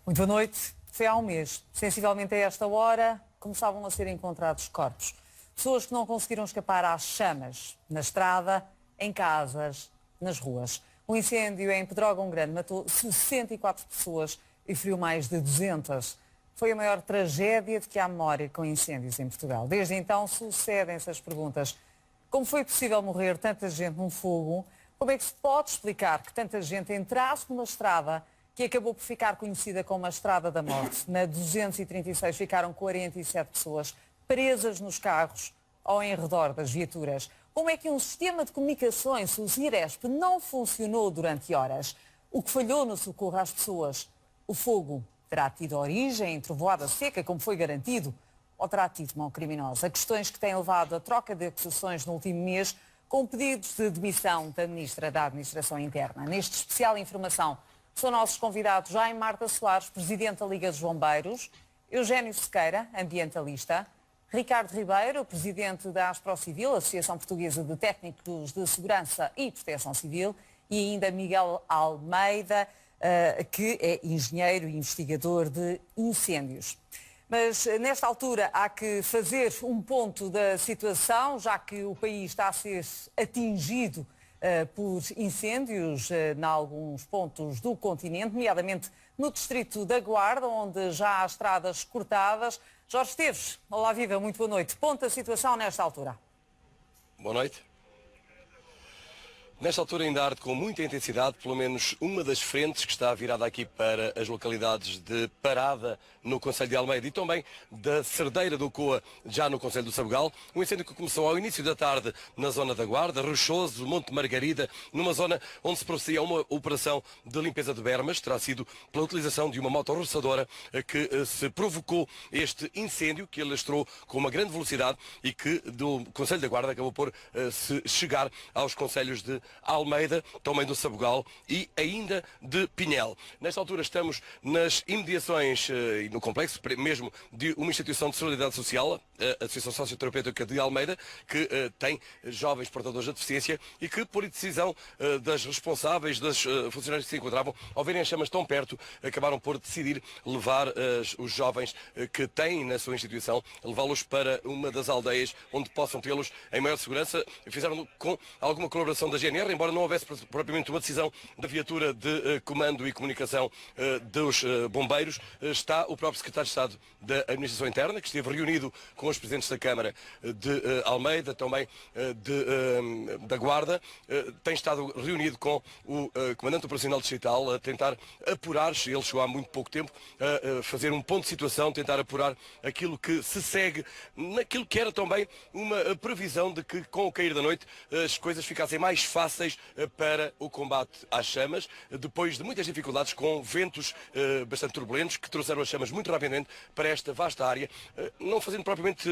Muito boa noite. Foi há um mês, sensivelmente a esta hora, começavam a ser encontrados corpos. Pessoas que não conseguiram escapar às chamas, na estrada, em casas, nas ruas. Um incêndio em Pedrógão Grande matou 64 pessoas e feriu mais de 200. Foi a maior tragédia de que há memória com incêndios em Portugal. Desde então sucedem-se as perguntas. Como foi possível morrer tanta gente num fogo? Como é que se pode explicar que tanta gente entrasse numa estrada que acabou por ficar conhecida como a Estrada da Morte? Na 236 ficaram 47 pessoas presas nos carros ou em redor das viaturas. Como é que um sistema de comunicações, o Ciresp, não funcionou durante horas? O que falhou no socorro às pessoas? O fogo terá tido origem em trovoada seca, como foi garantido, ou terá tido mão criminosa? Questões que têm levado a troca de acusações no último mês, com pedidos de demissão da Ministra da Administração Interna. Neste especial Informação, são nossos convidados Jaime Marta Soares, Presidente da Liga dos Bombeiros, Eugénio Sequeira, ambientalista, Ricardo Ribeiro, Presidente da ASPRO-Civil, Associação Portuguesa de Técnicos de Segurança e Proteção Civil, e ainda Miguel Almeida, que é engenheiro e investigador de incêndios. Mas nesta altura há que fazer um ponto da situação, já que o país está a ser atingido por incêndios em alguns pontos do continente, nomeadamente no distrito da Guarda, onde já há estradas cortadas. Jorge Esteves, olá viva, muito boa noite. Ponto da situação nesta altura. Boa noite. Nesta altura ainda arde com muita intensidade, pelo menos uma das frentes que está virada aqui para as localidades de Parada, no concelho de Almeida, e também da Cerdeira do Coa, já no concelho do Sabugal. Um incêndio que começou ao início da tarde na zona da Guarda, Rochoso, Monte Margarida, numa zona onde se procedia a uma operação de limpeza de bermas. Terá sido pela utilização de uma moto roçadora que se provocou este incêndio, que alastrou com uma grande velocidade e que do concelho da Guarda acabou por se chegar aos concelhos de Almeida, também do Sabugal e ainda de Pinhel. Nesta altura estamos nas imediações e no complexo mesmo de uma instituição de solidariedade social, a Associação Socioterapêutica de Almeida, que tem jovens portadores de deficiência e que, por decisão das responsáveis, das funcionários que se encontravam, ao verem as chamas tão perto, acabaram por decidir levar os jovens que têm na sua instituição, levá-los para uma das aldeias onde possam tê-los em maior segurança. Fizeram com alguma colaboração da GNR, embora não houvesse propriamente uma decisão da viatura de comando e comunicação dos bombeiros. Está o próprio Secretário de Estado da Administração Interna, que esteve reunido com os Presidentes da Câmara de Almeida, também da Guarda. Tem estado reunido com o Comandante Operacional Distrital a tentar apurar-se, ele chegou há muito pouco tempo, a fazer um ponto de situação, tentar apurar aquilo que se segue, naquilo que era também uma previsão de que com o cair da noite as coisas ficassem mais fáceis para o combate às chamas, depois de muitas dificuldades com ventos bastante turbulentos que trouxeram as chamas muito rapidamente para esta vasta área, não fazendo propriamente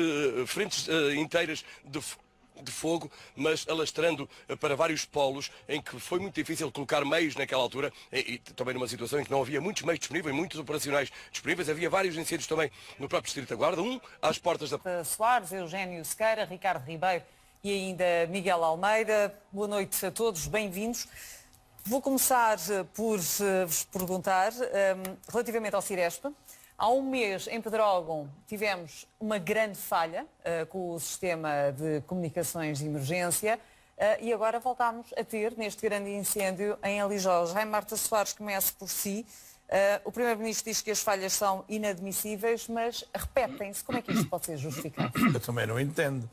frentes inteiras de fogo, mas alastrando para vários polos em que foi muito difícil colocar meios naquela altura e também numa situação em que não havia muitos meios disponíveis, muitos operacionais disponíveis. Havia vários incêndios também no próprio Distrito da Guarda, um às portas da... Soares, Eugénio Sequeira, Ricardo Ribeiro e ainda Miguel Almeida. Boa noite a todos, bem-vindos. Vou começar por vos perguntar, relativamente ao Ciresp. Há um mês, em Pedrógão, tivemos uma grande falha com o sistema de comunicações de emergência e agora voltámos a ter, neste grande incêndio, em Alijó. Jaime Marta Soares, comece por si. O Primeiro-Ministro diz que as falhas são inadmissíveis, mas repetem-se. Como é que isto pode ser justificado? Eu também não entendo.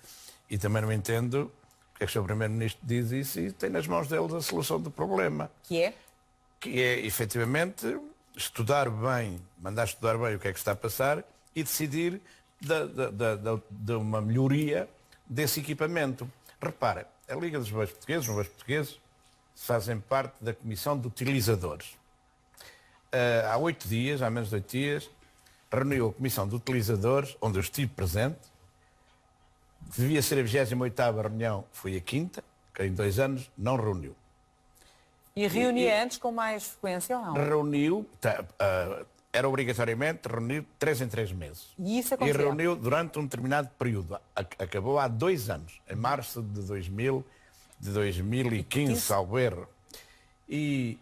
E também não entendo porque é que o Sr. Primeiro-Ministro diz isso e tem nas mãos deles a solução do problema. Que é? Que é, efetivamente, estudar bem, mandar estudar bem o que é que está a passar e decidir de uma melhoria desse equipamento. Repara, a Liga dos Bombeiros Portugueses, os bombeiros portugueses, fazem parte da Comissão de Utilizadores. Há 8 dias, há menos de 8 dias, reuniu a Comissão de Utilizadores, onde eu estive presente. Devia ser a 28ª reunião, foi a 5ª, que em 2 anos não reuniu. E reunia antes com mais frequência ou não? Reuniu, era obrigatoriamente reunir 3 em 3 meses. E isso E acontecia? reuniu durante um determinado período. Acabou há 2 anos, em março de 2015, salvo erro. E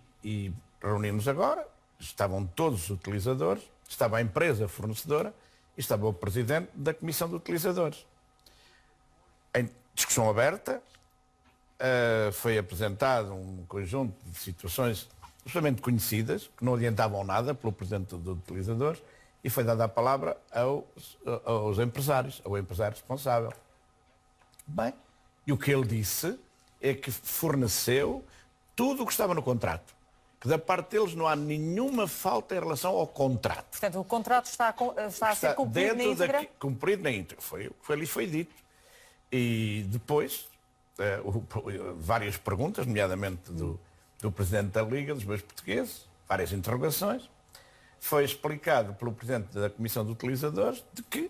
reunimos agora, estavam todos os utilizadores, estava a empresa fornecedora e estava o presidente da Comissão de Utilizadores. Em discussão aberta, foi apresentado um conjunto de situações absolutamente conhecidas, que não adiantavam nada pelo presidente dos utilizadores, e foi dada a palavra aos empresários, ao empresário responsável. Bem, e o que ele disse é que forneceu tudo o que estava no contrato. Que da parte deles não há nenhuma falta em relação ao contrato. Portanto, o contrato está a ser cumprido na íntegra? Cumprido na íntegra. Foi dito. E depois, várias perguntas, nomeadamente do Presidente da Liga, dos meus portugueses, várias interrogações, foi explicado pelo Presidente da Comissão de Utilizadores de que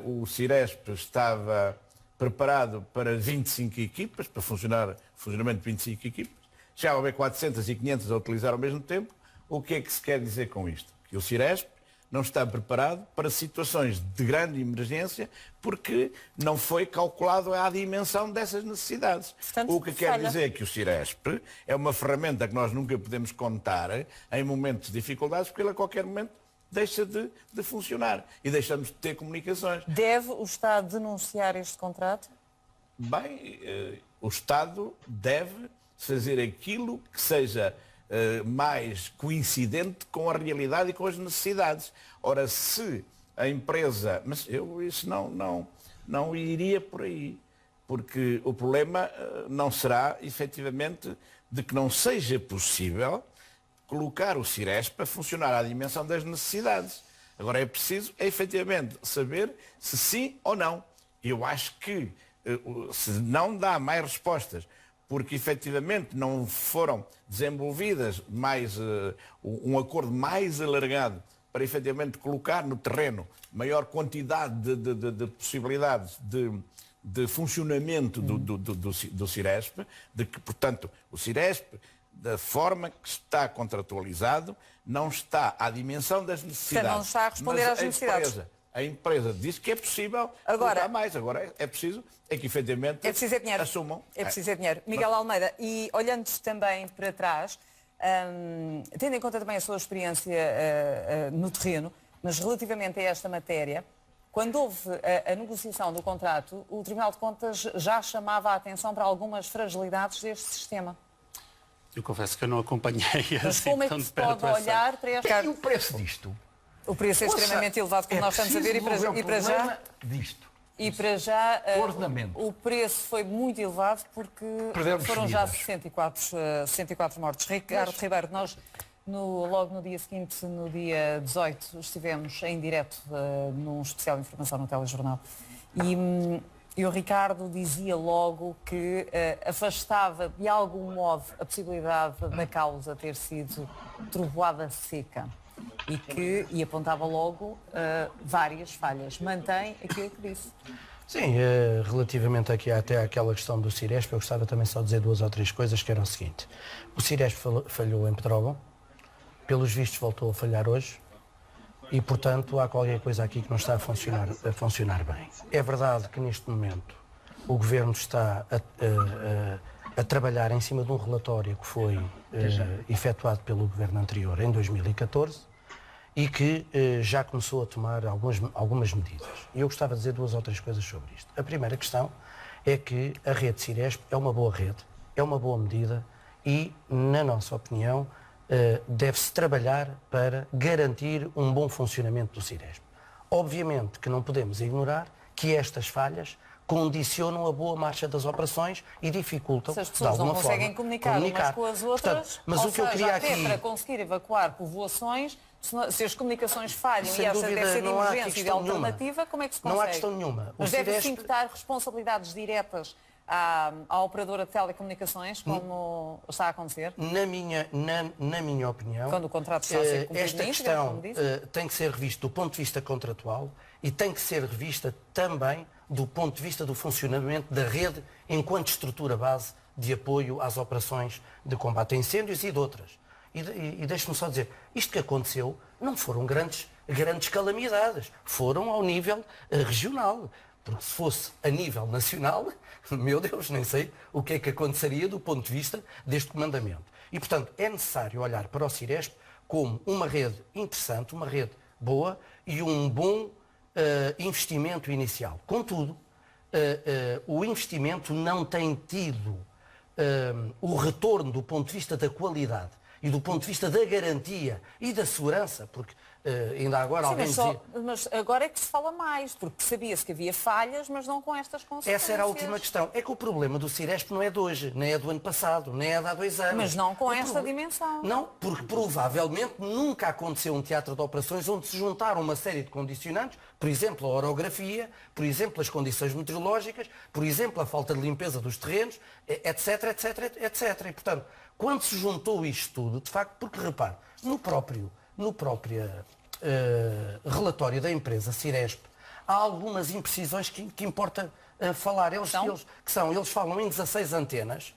o Ciresp estava preparado para 25 equipas, para funcionamento de 25 equipas, já vai haver 400 e 500 a utilizar ao mesmo tempo. O que é que se quer dizer com isto? Que o Ciresp não está preparado para situações de grande emergência porque não foi calculado a dimensão dessas necessidades. Portanto, o que quer dizer que o Ciresp é uma ferramenta que nós nunca podemos contar em momentos de dificuldades, porque ele a qualquer momento deixa de funcionar e deixamos de ter comunicações. Deve o Estado denunciar este contrato? Bem, o Estado deve fazer aquilo que seja mais coincidente com a realidade e com as necessidades. Ora, se a empresa... Mas isso não iria por aí, porque o problema não será, efetivamente, de que não seja possível colocar o Ciresp a funcionar à dimensão das necessidades. Agora é preciso, efetivamente, saber se sim ou não. Eu acho que se não dá mais respostas porque efetivamente não foram desenvolvidas um acordo mais alargado para efetivamente colocar no terreno maior quantidade de possibilidades de funcionamento do Ciresp, de que, portanto, o Ciresp, da forma que está contratualizado, não está à dimensão das necessidades. Não está a responder às necessidades. A empresa diz que é possível colocar mais. Agora é preciso que efetivamente assumam. É preciso dinheiro. Miguel Almeida, e olhando também para trás, tendo em conta também a sua experiência no terreno, mas relativamente a esta matéria, quando houve a negociação do contrato, o Tribunal de Contas já chamava a atenção para algumas fragilidades deste sistema. Eu confesso que eu não acompanhei mas como é que se pode olhar para esta... E o preço disto? O preço é extremamente elevado, como nós estamos a ver, e para já o preço foi muito elevado porque foram já 64 mortos. Ricardo Ribeiro, nós logo no dia seguinte, no dia 18, estivemos em direto num especial de informação no telejornal e o Ricardo dizia logo que afastava de algum modo a possibilidade da causa ter sido trovoada seca. E apontava logo várias falhas. Mantém aquilo que disse. Sim, relativamente aqui até àquela questão do Ciresp, eu gostava também só de dizer 2 ou 3 coisas, que eram o seguinte. O Ciresp falhou em Petrógão, pelos vistos voltou a falhar hoje e, portanto, há qualquer coisa aqui que não está a funcionar bem. É verdade que neste momento o Governo está a trabalhar em cima de um relatório que foi efetuado pelo Governo anterior em 2014 e que já começou a tomar algumas medidas. E eu gostava de dizer 2 ou 3 coisas sobre isto. A primeira questão é que a rede Ciresp é uma boa rede, é uma boa medida e, na nossa opinião, deve-se trabalhar para garantir um bom funcionamento do Ciresp. Obviamente que não podemos ignorar que estas falhas condicionam a boa marcha das operações e dificultam, de alguma forma, as pessoas não conseguem comunicar umas com as outras, portanto, mas o que eu queria aqui... para conseguir evacuar povoações, se as comunicações falham e esta dúvida, deve ser de emergência e de alternativa, como é que se consegue? Não há questão nenhuma. Mas deve-se imputar responsabilidades diretas à operadora de telecomunicações, como está a acontecer? Na minha opinião, quando o contrato está a ser cumprido, esta questão tem que ser revista do ponto de vista contratual e tem que ser revista também do ponto de vista do funcionamento da rede enquanto estrutura base de apoio às operações de combate a incêndios e de outras. E deixe-me só dizer, isto que aconteceu não foram grandes calamidades, foram ao nível regional. Porque se fosse a nível nacional, meu Deus, nem sei o que é que aconteceria do ponto de vista deste comandamento. E, portanto, é necessário olhar para o Ciresp como uma rede interessante, uma rede boa e um bom investimento inicial. Contudo, o investimento não tem tido o retorno do ponto de vista da qualidade e do ponto de vista da garantia e da segurança, porque ainda agora Sim, alguém dizia... mas agora é que se fala mais, porque sabia-se que havia falhas, mas não com estas consequências. Essa era a última questão. É que o problema do Ciresp não é de hoje, nem é do ano passado, nem é de há 2 anos. Mas não com esta dimensão. Não, porque provavelmente nunca aconteceu um teatro de operações onde se juntaram uma série de condicionantes, por exemplo, a orografia, por exemplo, as condições meteorológicas, por exemplo, a falta de limpeza dos terrenos, etc, etc, etc. E, portanto, quando se juntou isto tudo, de facto, porque repare, no próprio relatório da empresa Ciresp, há algumas imprecisões que importa falar. Eles falam em 16 antenas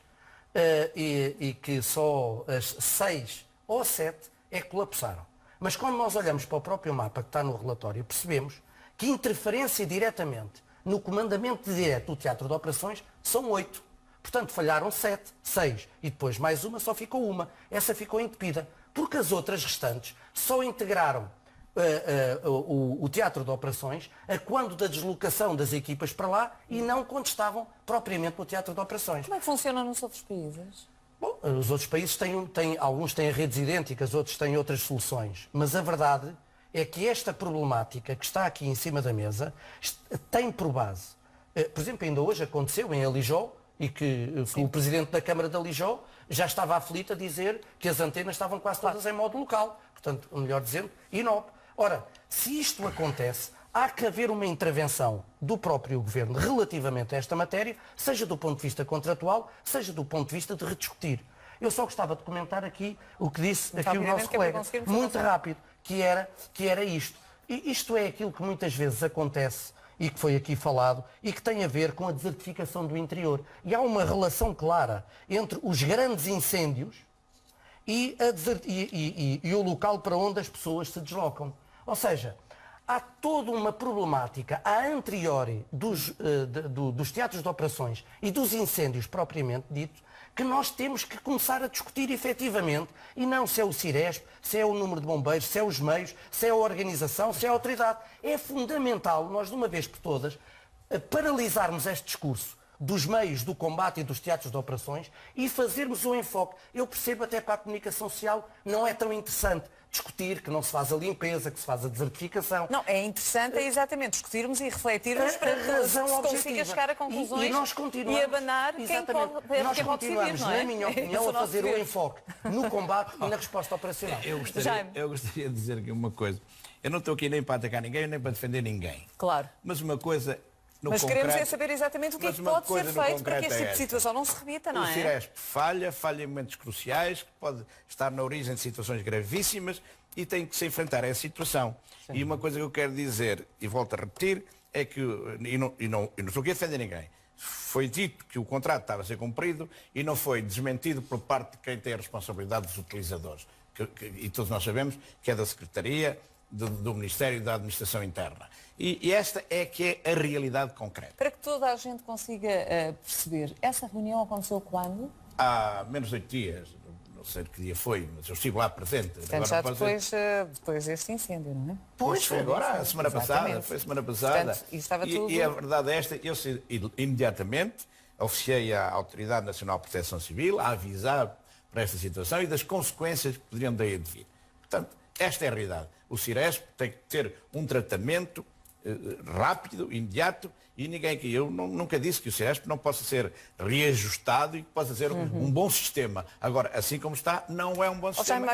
e que só as 6 ou 7 é que colapsaram. Mas quando nós olhamos para o próprio mapa que está no relatório, percebemos que interferência diretamente no comandamento direto do teatro de operações são 8. Portanto, falharam 7, 6 e depois mais uma, só ficou uma. Essa ficou entupida. Porque as outras restantes só integraram o teatro de operações a quando da deslocação das equipas para lá e não quando estavam propriamente no teatro de operações. Como é que funciona nos outros países? Bom, os outros países alguns têm redes idênticas, outros têm outras soluções. Mas a verdade é que esta problemática que está aqui em cima da mesa tem por base. Por exemplo, ainda hoje aconteceu em Alijó, e que o presidente da Câmara de Alijó já estava aflito a dizer que as antenas estavam quase todas em modo local. Portanto, melhor dizendo, inope. Ora, se isto acontece, há que haver uma intervenção do próprio Governo relativamente a esta matéria, seja do ponto de vista contratual, seja do ponto de vista de rediscutir. Eu só gostava de comentar aqui o que disse aqui o nosso colega, muito rápido, que era isto. E isto é aquilo que muitas vezes acontece e que foi aqui falado, e que tem a ver com a desertificação do interior. E há uma relação clara entre os grandes incêndios e o local para onde as pessoas se deslocam. Ou seja, há toda uma problemática a anteriori dos teatros de operações e dos incêndios propriamente ditos, que nós temos que começar a discutir efetivamente, e não se é o Ciresp, se é o número de bombeiros, se é os meios, se é a organização, se é a autoridade. É fundamental nós, de uma vez por todas, paralisarmos este discurso dos meios do combate e dos teatros de operações e fazermos um enfoque. Eu percebo até para a comunicação social não é tão interessante discutir que não se faz a limpeza, que se faz a desertificação. Não, é interessante exatamente discutirmos e refletirmos para que se consiga chegar a conclusões e nós continuamos, e abanar quem pode decidir, não é? Na minha opinião, a fazer o enfoque no combate e na resposta operacional. Eu gostaria de dizer aqui uma coisa. Eu não estou aqui nem para atacar ninguém, nem para defender ninguém. Claro. Mas uma coisa... Mas queremos é saber exatamente o que é que pode ser feito para que este tipo de situação não se repita, não é? O Ciresp falha em momentos cruciais, que pode estar na origem de situações gravíssimas e tem que se enfrentar a essa situação. Sim. E uma coisa que eu quero dizer, e volto a repetir, é que, e não estou aqui a defender ninguém, foi dito que o contrato estava a ser cumprido e não foi desmentido por parte de quem tem a responsabilidade dos utilizadores. E todos nós sabemos que é da Secretaria, do Ministério e da Administração Interna. E esta é que é a realidade concreta. Para que toda a gente consiga perceber, essa reunião aconteceu quando? Há menos de 8 dias, não sei que dia foi, mas eu estive lá presente. Portanto, já depois deste incêndio, não é? Pois, foi agora, a semana passada, foi a semana passada. Portanto, estava tudo... E a verdade é esta, eu imediatamente oficiei à Autoridade Nacional de Proteção Civil a avisar para esta situação e das consequências que poderiam daí advir. Portanto, esta é a realidade. O Ciresp tem que ter um tratamento rápido, imediato, e ninguém aqui, eu nunca disse que o Ciresp não possa ser reajustado e que possa ser um bom sistema. Agora, assim como está, não é um bom sistema.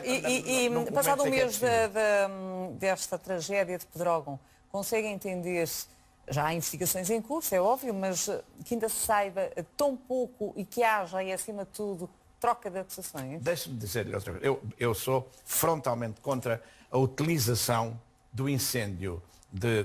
E passado um mês desta tragédia de Pedrógão, consegue entender, já há investigações em curso, é óbvio, mas que ainda se saiba tão pouco e que haja, e acima de tudo, troca de acusações? Deixe-me dizer outra coisa. Eu sou frontalmente contra a utilização do incêndio de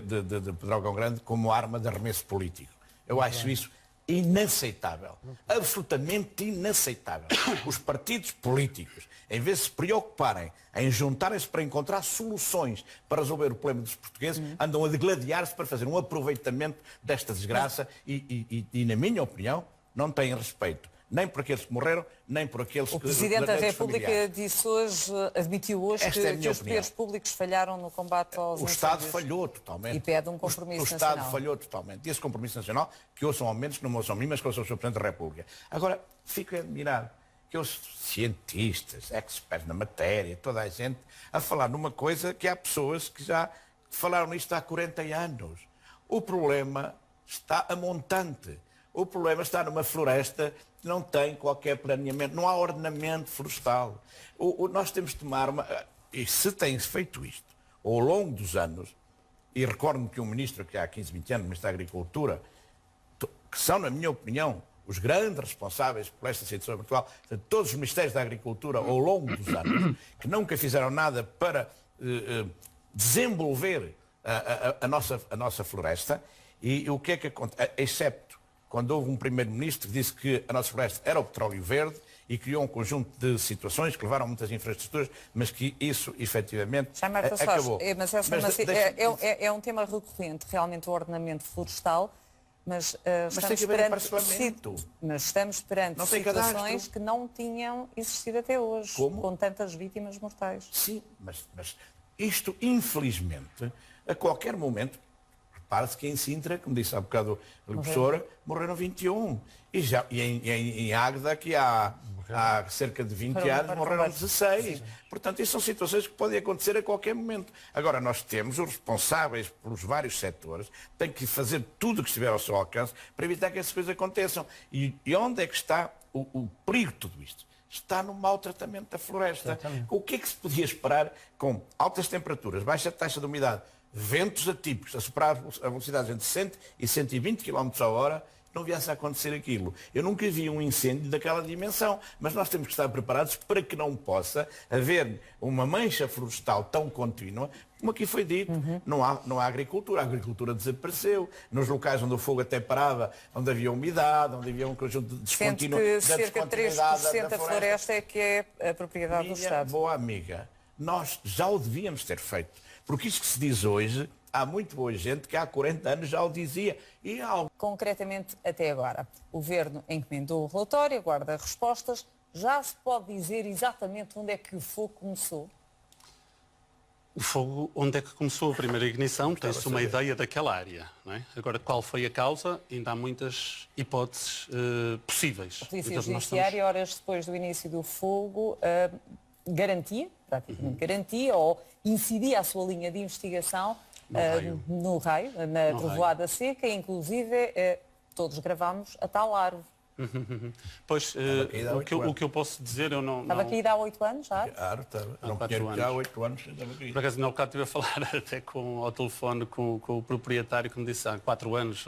Pedrógão Grande como arma de arremesso político. Eu acho isso inaceitável. Absolutamente inaceitável. Os partidos políticos, em vez de se preocuparem em juntarem-se para encontrar soluções para resolver o problema dos portugueses, andam a degladiar-se para fazer um aproveitamento desta desgraça e, na minha opinião, não têm respeito Nem por aqueles que morreram, nem por aqueles que... O Presidente da dos República familiares. disse hoje, admitiu hoje Esta é a que minha os opinião. poderes públicos falharam no combate aos O Estado incêndios. falhou totalmente. E pede um compromisso o Estado nacional. falhou totalmente. E esse compromisso nacional, que ouçam ao menos, que não me ouçam a mim, mas que ouçam o Sr. Presidente da República. Agora, fico admirado que os cientistas, experts na matéria, toda a gente, a falar numa coisa que há pessoas que já falaram nisto há 40 anos. O problema está a montante. O problema está numa floresta que não tem qualquer planeamento, não há ordenamento florestal. Nós temos de tomar uma... E se tem feito isto ao longo dos anos, e recordo-me que um ministro que há 15, 20 anos, ministro da Agricultura, que são, na minha opinião, os grandes responsáveis por esta situação em Portugal, todos os ministérios da Agricultura ao longo dos anos, que nunca fizeram nada para desenvolver a nossa floresta, e o que é que acontece? Excepto quando houve um primeiro-ministro que disse que a nossa floresta era o petróleo verde e criou um conjunto de situações que levaram a muitas infraestruturas, mas que isso, efetivamente, acabou. É um tema recorrente, realmente, o ordenamento florestal, mas estamos perante situações que não tinham existido até hoje, com tantas vítimas mortais. Sim, mas isto, infelizmente, a qualquer momento, repare-se que em Sintra, como disse há bocado a professora, morreram 21. E em Águeda, que há cerca de 20 anos, morreram 16. Sim. Portanto, isso são situações que podem acontecer a qualquer momento. Agora, nós temos os responsáveis pelos vários setores, têm que fazer tudo o que estiver ao seu alcance para evitar que essas coisas aconteçam. E onde é que está o perigo de tudo isto? Está no mau tratamento da floresta. Exatamente. O que é que se podia esperar com altas temperaturas, baixa taxa de umidade, ventos atípicos, a superar a velocidades entre 100 e 120 km a hora, não viesse a acontecer aquilo. Eu nunca vi um incêndio daquela dimensão, mas nós temos que estar preparados para que não possa haver uma mancha florestal tão contínua, como aqui foi dito. Não há agricultura, a agricultura desapareceu. Nos locais onde o fogo até parava, onde havia umidade, onde havia um conjunto de descontinuidade. Sente que cerca de 3% da floresta é que é a propriedade do Estado. Boa amiga, nós já o devíamos ter feito. Porque isto que se diz hoje, há muito boa gente que há 40 anos já o dizia. Concretamente, até agora, o Governo encomendou o relatório, aguarda respostas. Já se pode dizer exatamente onde é que o fogo começou? O fogo, onde é que começou a primeira ignição, tem-se uma ideia daquela área. Não é? Agora, qual foi a causa? Ainda há muitas hipóteses possíveis. A Polícia Judiciária, horas depois do início do fogo, garantia, praticamente garantia, ou incidia a sua linha de investigação no raio, na trovoada seca, e inclusive todos gravámos a tal árvore. Pois, o que eu posso dizer, eu não... Estava aqui há 8 anos já? Claro, estava. Não conheço já há 8 anos. Por acaso, no bocado estive a falar até ao telefone com o proprietário que me disse há 4 anos.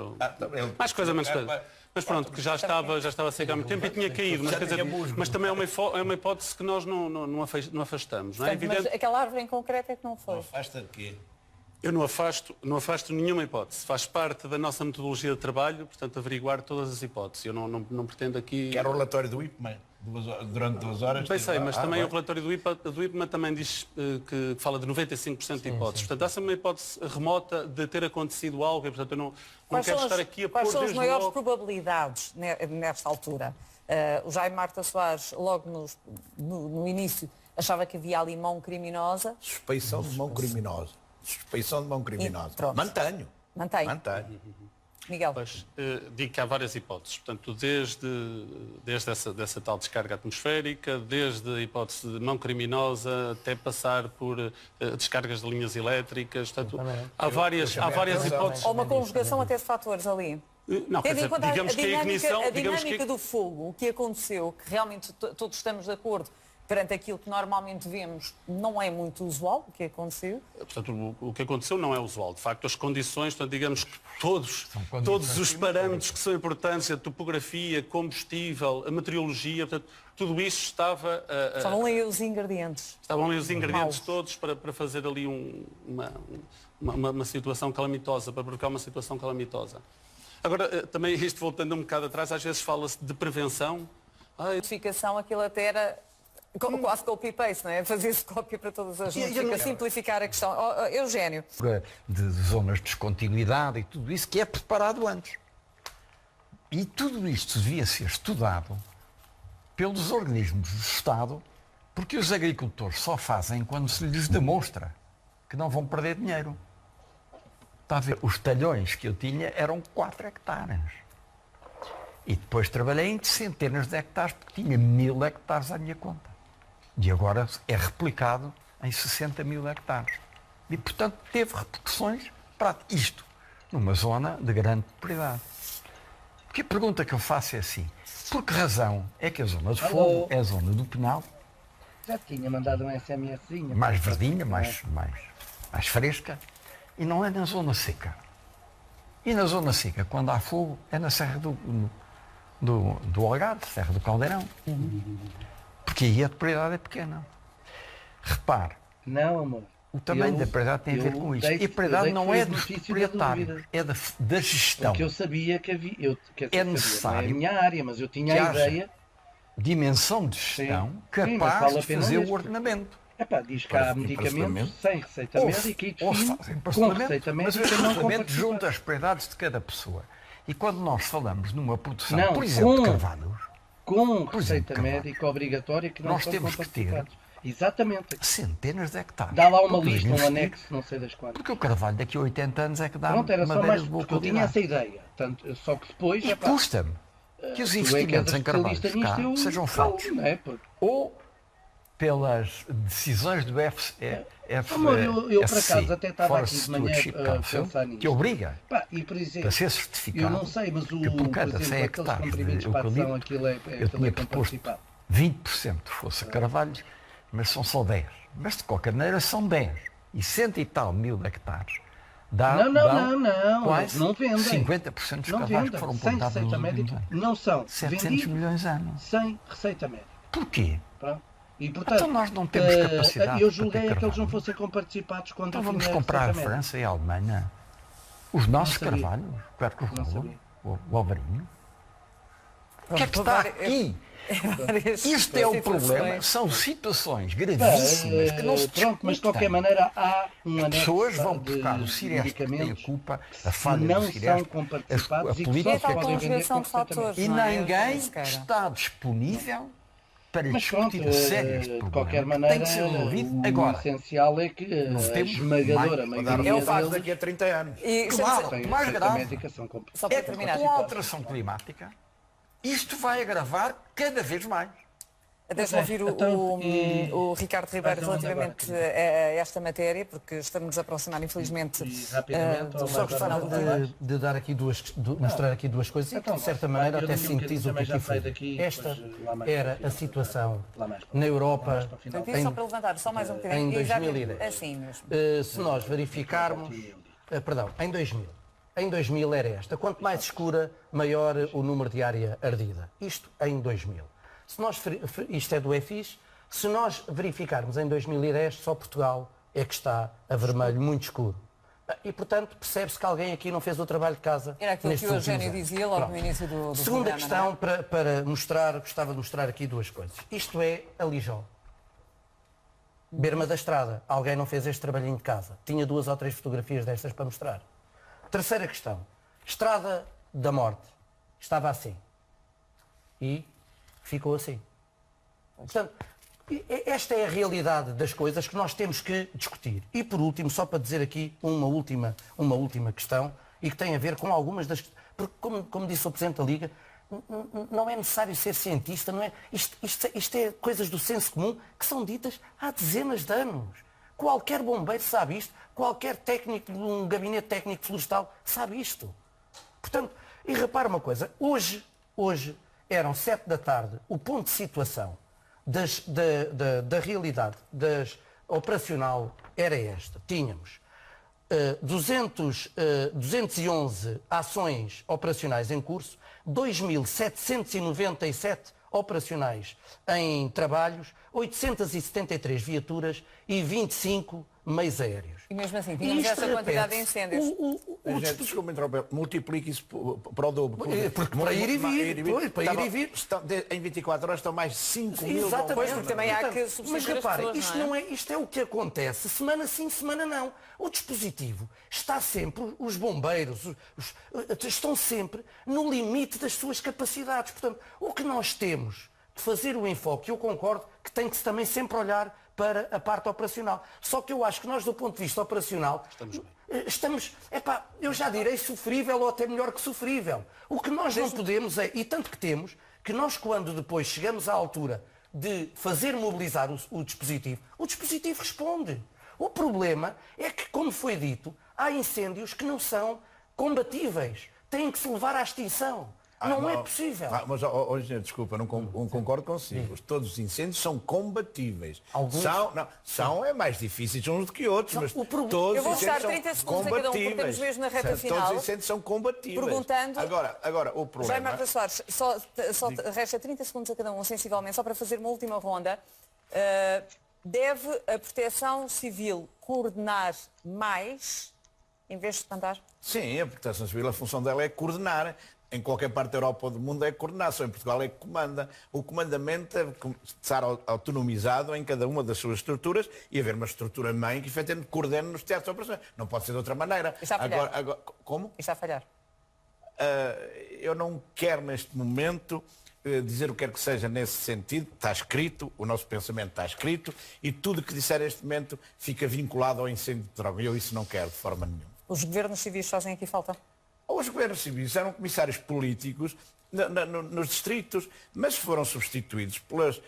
Mais coisa, menos coisa. Mas pronto, que já estava seca há muito tempo e tinha caído. Mas também é uma hipótese que nós não afastamos. Não é? Mas aquela árvore em concreto é que não foi. Afasta de quê? Eu não afasto nenhuma hipótese. Faz parte da nossa metodologia de trabalho, portanto, averiguar todas as hipóteses. Eu não pretendo aqui... Quero o relatório do IPMA, durante 2 horas. Bem sei, mas também o relatório do IPMA também diz que fala de 95% de hipóteses. Portanto, essa é uma hipótese remota de ter acontecido algo e, portanto, eu não quero estar aqui a pôr desde logo... Quais são as maiores logo... probabilidades nesta altura? O Jaime Marta Soares, logo no início, achava que havia ali mão criminosa. Suspeição de mão criminosa. Suspeição de mão criminosa. Mantenho. Miguel. Pois, digo que há várias hipóteses. Portanto, desde dessa tal descarga atmosférica, desde a hipótese de mão criminosa, até passar por descargas de linhas elétricas. Portanto, há várias hipóteses. Ou uma conjugação até de fatores ali. Não, quer dizer, digamos que a dinâmica do fogo, o que aconteceu, que realmente todos estamos de acordo, perante aquilo que normalmente vemos, não é muito usual o que aconteceu. Portanto, o que aconteceu não é usual. De facto, as condições, portanto, digamos que todos os parâmetros que são importantes, a topografia, combustível, a meteorologia, portanto, tudo isso estava... Estavam ali os ingredientes. Estavam ali os ingredientes todos para fazer ali uma situação calamitosa, para provocar uma situação calamitosa. Agora, também isto voltando um bocado atrás, às vezes fala-se de prevenção. A notificação, aquilo até era... Quase copy-paste, não é? Fazer-se cópia para todas as notícias, simplificar a questão. Eugénio. De zonas de descontinuidade e tudo isso que é preparado antes. E tudo isto devia ser estudado pelos organismos do Estado, porque os agricultores só fazem quando se lhes demonstra que não vão perder dinheiro. Está a ver? Os talhões que eu tinha eram 4 hectares. E depois trabalhei em centenas de hectares, porque tinha 1000 hectares à minha conta. E agora é replicado em 60 mil hectares. E, portanto, teve repercussões para isto, numa zona de grande propriedade. Porque a pergunta que eu faço é assim, por que razão é que a zona de Fogo é a zona do Pinhal, Já tinha mandado um SMSzinho. mais verdinha, mais fresca, e não é na zona seca? E na zona seca, quando há fogo, é na Serra do Algarve, Serra do Caldeirão. Porque aí a propriedade é pequena. Repare, Não, amor. o tamanho da propriedade tem a ver com isto. E a propriedade não é dos proprietários, é da gestão. Porque eu sabia que havia... É necessário não é a minha área, mas eu tinha que a haja ideia... dimensão de gestão Sim, capaz mas vale a de pena fazer mesmo. o ordenamento. diz que há medicamentos sem receita Ou médica e se define fazem com parcelamento, receita mas médica o não com parcelamento junta participados. as propriedades de cada pessoa. E quando nós falamos numa produção, Não, por exemplo, de com- carvalhos, Com Por receita exemplo, médica obrigatória que não nós são temos que ter- participados. Exatamente. centenas de hectares. Dá lá uma Porque lista, um investir- anexo, não sei das quantas. Porque o carvalho daqui a 80 anos é que dá Pronto, era só madeira mais de boa porque eu tinha qualidade. essa ideia. Só que depois... E epá, custa-me que os tu é que és investimentos a em carvalhos especialista cá nisto, eu sejam falo, feitos não é? Porque, ou pelas decisões do amor, eu por FSC, acaso até estava aqui Forest de manhã Stewardship a Council, pensar nisto. que obriga pá, e por exemplo, para ser eu certificado não sei, mas que por cada por 100 exemplo, aqueles hectares comprimidos de para a ação, eucalipto, aquilo é eu aquilo tinha é com proposto participado. 20% fosse carvalhos, mas são só 10. Mas de qualquer maneira são 10. E 100 e tal mil hectares dá Não, quase não vendem. 50% dos Não carvalhos vendem. que foram Sem plantados nos receita últimos médica anos. não são 700 vendidos milhões ano. sem receita médica. Porquê? Pronto. E, portanto, Então nós não temos capacidade eu para julguei ter é que eles não carvalho. fossem comparticipados quando Então vamos definir a comprar a receita médica. França e a Alemanha. Os nossos sabia. carvalhos, o Quercus Não Rola, sabia. o Alvarinho. O que é que Pronto, está várias- aqui? várias Isto é o situações. problema. São situações gravíssimas que não se Pronto, mas de qualquer discutem. maneira há um As anexo pessoas vão de buscar o Ciresp, que tem a medicamentos culpa, que a falha não do Ciresp, são comparticipados a e que política só E a tal podem vender conjugação com de receita fatores, E não é, ninguém Sequeira? está disponível para Mas pronto, discutir a sério este de problema. qualquer que maneira, tem que ser resolvido o agora. essencial é que a temos esmagadora mais- maioria É o facto deles daqui a 30 anos. E Claro. têm mais receita grave. médica, são Só para É terminar, com a alteração climática, isto vai agravar cada vez mais. deixa-me ouvir Então, o Ricardo Ribeiro Mas não anda relativamente agora, a esta matéria, porque estamos a aproximar, infelizmente, E rapidamente, do ou só final gostava do de- debate. de dar aqui mostrar aqui duas coisas e Então, de certa vai, maneira eu até daqui um sintetiza o que bocadinho também aqui já saio foi. daqui, Esta depois lá mais era para o a final. situação Lá mais para o na final. Europa Lá mais para o final. Portanto, só para levantar, só mais um bocadinho. em E já- 2010. Assim mesmo. Se nós verificarmos, perdão, em 2000. Em 2000 era esta. Quanto mais escura, maior o número de área ardida. Isto em 2000. Se nós, isto é do EFIS. Se nós verificarmos em 2010, só Portugal é que está a vermelho muito escuro. E, portanto, percebe-se que alguém aqui não fez o trabalho de casa. Era aquilo que nestes o últimos Eugénio anos. dizia logo Pronto. no início do Segunda programa, questão, não é? para mostrar, gostava de mostrar aqui duas coisas. Isto é a Lijol. Berma da estrada. Alguém não fez este trabalhinho de casa. Tinha 2 ou 3 fotografias destas para mostrar. Terceira questão. Estrada da Morte. Estava assim. E ficou assim. Portanto, esta é a realidade das coisas que nós temos que discutir. E por último, só para dizer aqui uma última questão, e que tem a ver com algumas das... Porque, como disse o Presidente da Liga, não é necessário ser cientista, não é? Isto é coisas do senso comum que são ditas há dezenas de anos. Qualquer bombeiro sabe isto, qualquer técnico de um gabinete técnico florestal sabe isto. Portanto, e repara uma coisa, hoje eram 7 da tarde, o ponto de situação da realidade operacional era esta. Tínhamos 211 ações operacionais em curso, 2.797 operacionais em trabalhos, 873 viaturas e 25 meios aéreos. E mesmo assim, tínhamos Isto essa quantidade de repete-se. incêndios. Desculpa interromper, multiplique isso para o dobro. Porque para ir e vir, pois, para ir e vir. Em 24 horas estão mais de 5 mil. Exatamente. Pois, porque também há que Portanto, substituir mas as reparem, pessoas, isto, não é? isto é o que acontece semana sim, semana não. O dispositivo está sempre, os bombeiros estão sempre no limite das suas capacidades. Portanto, o que nós temos fazer o enfoque. Eu concordo que tem que também sempre olhar para a parte operacional. Só que eu acho que nós, do ponto de vista operacional, estamos, eu já direi sofrível ou até melhor que sofrível. O que nós não podemos é, e tanto que temos, que nós quando depois chegamos à altura de fazer mobilizar o dispositivo responde. O problema é que, como foi dito, há incêndios que não são combatíveis. Têm que se levar à extinção. Não é possível. Mas, engenheiro, desculpa, não concordo consigo. Todos os incêndios são combatíveis. Alguns? São mais difíceis uns do que outros, mas todos Eu vou os dar incêndios 30 são segundos a cada um, porque estamos combatíveis. mesmo na reta final. Todos os incêndios são combatíveis. Perguntando... Agora, o Jaime problema... Marta Soares, só resta 30 segundos a cada um, sensivelmente, só para fazer uma última ronda. Deve a Proteção Civil coordenar mais, em vez de espantar? Sim, a Proteção Civil, a função dela é coordenar. Em qualquer parte da Europa ou do mundo é coordenar, só em Portugal é que comanda. O comandamento deve estar autonomizado em cada uma das suas estruturas e haver uma estrutura mãe que efetivamente coordene nos teatros de operações. Não pode ser de outra maneira. Está a falhar. Como? Está a falhar. Eu não quero neste momento dizer o que quer que seja nesse sentido. Está escrito, o nosso pensamento está escrito e tudo o que disser neste momento fica vinculado ao incêndio de droga. Eu isso não quero de forma nenhuma. Os governos civis fazem aqui falta? Os governos civis eram comissários políticos nos distritos, mas foram substituídos pelas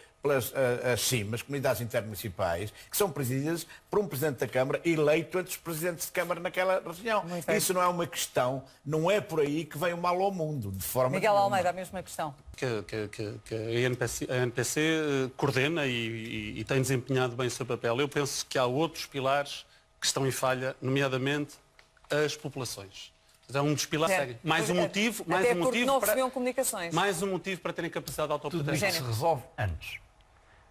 CIM, as comunidades intermunicipais, que são presididas por um Presidente da Câmara eleito entre os Presidentes de Câmara naquela região. Isso não é uma questão, não é por aí que vem o mal ao mundo, de forma Miguel nenhuma. Almeida, a mesma questão. Que a NPC coordena e tem desempenhado bem o seu papel. Eu penso que há outros pilares que estão em falha, nomeadamente as populações. É um dos pilares. Mais um motivo não recebiam comunicações. Mais um motivo para terem capacidade de Tudo autoproteção. isto se resolve antes.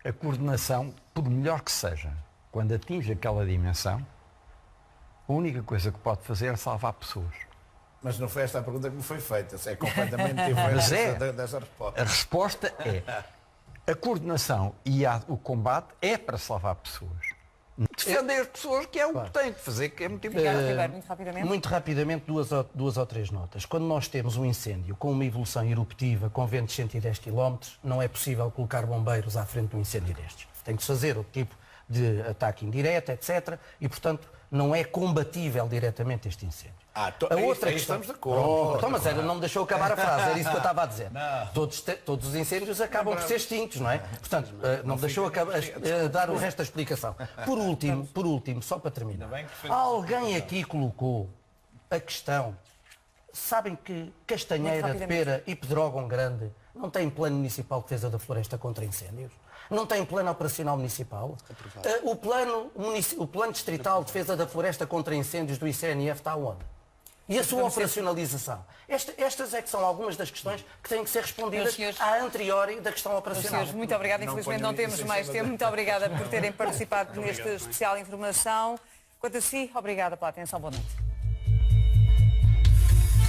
A coordenação, por melhor que seja, quando atinge aquela dimensão, a única coisa que pode fazer é salvar pessoas. Mas não foi esta a pergunta que me foi feita. É completamente diferente dessa resposta. A resposta é a coordenação e o combate é para salvar pessoas. Defender as pessoas, que é o que tem que fazer, que é muito importante. Ricardo Ribeiro, muito rapidamente. Muito rapidamente, duas ou três notas. Quando nós temos um incêndio com uma evolução eruptiva, com ventos de 110 km, não é possível colocar bombeiros à frente de um incêndio destes. Tem que fazer outro tipo de ataque indireto, etc. E, portanto, não é combatível diretamente este incêndio. A outra questão... estamos de acordo. Então, mas não me deixou acabar a frase, era isso que eu estava a dizer. Todos os incêndios acabam por ser extintos, não é? Portanto, não me deixou dar o resto da explicação. Por último, só para terminar, alguém aqui colocou a questão, sabem que Castanheira, Pera e Pedrógão Grande não têm plano municipal de defesa da floresta contra incêndios? Não tem plano operacional municipal? O plano distrital de defesa da floresta contra incêndios do ICNF está onde? E a sua operacionalização? Estas é que são algumas das questões que têm que ser respondidas a anteriori da questão operacional. Senhores, muito obrigada. Infelizmente não temos mais tempo. Muito obrigada por terem participado neste especial informação. Quanto a si, obrigada pela atenção. Boa noite.